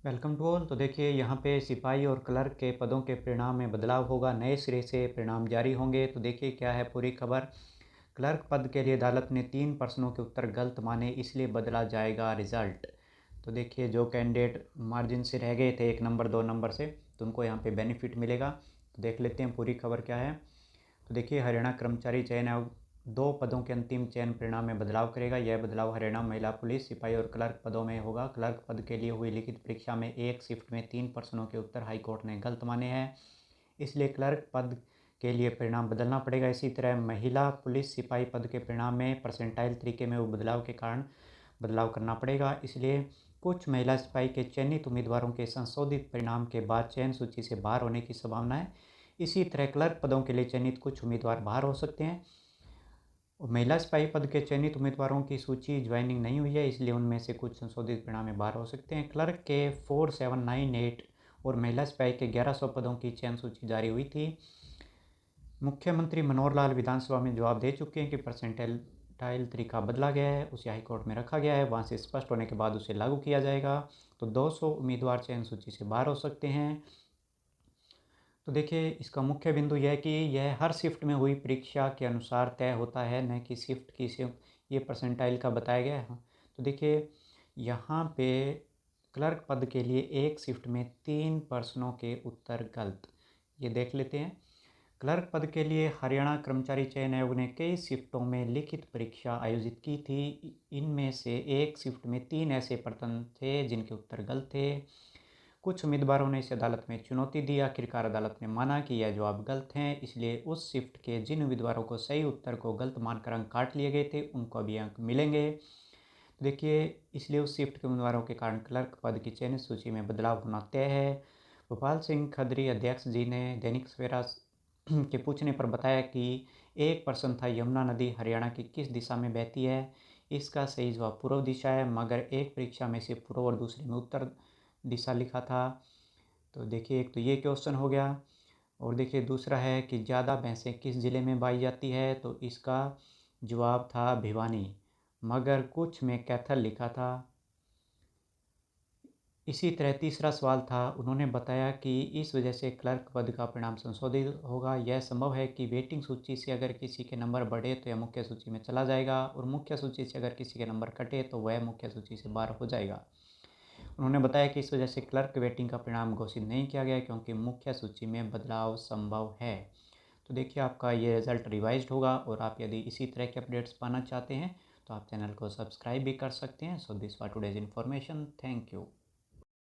Welcome to all. तो देखिए यहाँ पे सिपाही और क्लर्क के पदों के परिणाम में बदलाव होगा, नए सिरे से परिणाम जारी होंगे। तो देखिए क्या है पूरी खबर। क्लर्क पद के लिए अदालत ने 3 प्रश्नों के उत्तर गलत माने, इसलिए बदला जाएगा रिजल्ट। तो देखिए जो कैंडिडेट मार्जिन से रह गए थे 1 नंबर 2 नंबर से, तो उनको यहाँ पे बेनिफिट मिलेगा। तो देख लेते हैं पूरी खबर क्या है। तो देखिए हरियाणा कर्मचारी चयन आयोग 2 पदों के अंतिम चयन परिणाम में बदलाव करेगा। यह बदलाव हरियाणा महिला पुलिस सिपाही और क्लर्क पदों में होगा। क्लर्क पद के लिए हुई लिखित परीक्षा में एक शिफ्ट में 3 प्रश्नों के उत्तर हाईकोर्ट ने गलत माने हैं, इसलिए क्लर्क पद के लिए परिणाम बदलना पड़ेगा। इसी तरह महिला पुलिस सिपाही पद के परिणाम में परसेंटाइल तरीके में बदलाव के कारण बदलाव करना पड़ेगा, इसलिए कुछ महिला सिपाही के चयनित उम्मीदवारों के संशोधित परिणाम के बाद चयन सूची से बाहर होने की संभावना है। इसी तरह क्लर्क पदों के लिए चयनित कुछ उम्मीदवार बाहर हो सकते हैं। और महिला सिपाही पद के चयनित उम्मीदवारों की सूची ज्वाइनिंग नहीं हुई है, इसलिए उनमें से कुछ संशोधित परिणाम में बाहर हो सकते हैं। क्लर्क के 4798 और महिला सिपाही के 1100 पदों की चयन सूची जारी हुई थी। मुख्यमंत्री मनोहर लाल विधानसभा में जवाब दे चुके हैं कि परसेंटाइल तरीका बदला गया है, उसे हाईकोर्ट में रखा गया है, वहाँ से स्पष्ट होने के बाद उसे लागू किया जाएगा। तो 200 उम्मीदवार चयन सूची से बाहर हो सकते हैं। तो देखिए इसका मुख्य बिंदु यह है कि यह हर शिफ्ट में हुई परीक्षा के अनुसार तय होता है, न कि शिफ्ट की शिफ्ट ये परसेंटाइल का बताया गया है। तो देखिए यहाँ पे क्लर्क पद के लिए एक शिफ्ट में 3 प्रश्नों के उत्तर गलत, ये देख लेते हैं। क्लर्क पद के लिए हरियाणा कर्मचारी चयन आयोग ने कई शिफ्टों में लिखित परीक्षा आयोजित की थी। इनमें से एक शिफ्ट में 3 ऐसे प्रश्न थे जिनके उत्तर गलत थे। कुछ उम्मीदवारों ने इस अदालत में चुनौती दी। आखिरकार अदालत ने माना कि यह जवाब गलत हैं, इसलिए उस शिफ्ट के जिन उम्मीदवारों को सही उत्तर को गलत मानकर अंक काट लिए गए थे उनको अभी अंक मिलेंगे। देखिए इसलिए उस शिफ्ट के उम्मीदवारों के कारण क्लर्क पद की चयनित सूची में बदलाव होना तय है। गोपाल सिंह खत्री अध्यक्ष जी ने दैनिक सवेरा के पूछने पर बताया कि एक प्रश्न था, यमुना नदी हरियाणा की किस दिशा में बहती है। इसका सही जवाब पूर्व दिशा है, मगर एक परीक्षा में से पूर्व और दूसरे में उत्तर दिशा लिखा था। तो देखिए एक तो ये क्वेश्चन हो गया। और देखिए दूसरा है कि ज़्यादा भैंसें किस ज़िले में पाई जाती है, तो इसका जवाब था भिवानी, मगर कुछ में कैथल लिखा था। इसी तरह तीसरा सवाल था, उन्होंने बताया कि इस वजह से क्लर्क पद का परिणाम संशोधित होगा। यह संभव है कि वेटिंग सूची से अगर किसी के नंबर बढ़े तो यह मुख्य सूची में चला जाएगा, और मुख्य सूची से अगर किसी के नंबर कटे तो वह मुख्य सूची से बाहर हो जाएगा। उन्होंने बताया कि इस वजह से क्लर्क वेटिंग का परिणाम घोषित नहीं किया गया, क्योंकि मुख्य सूची में बदलाव संभव है। तो देखिए आपका ये रिज़ल्ट रिवाइज्ड होगा, और आप यदि इसी तरह के अपडेट्स पाना चाहते हैं तो आप चैनल को सब्सक्राइब भी कर सकते हैं। So this for today's information. Thank you.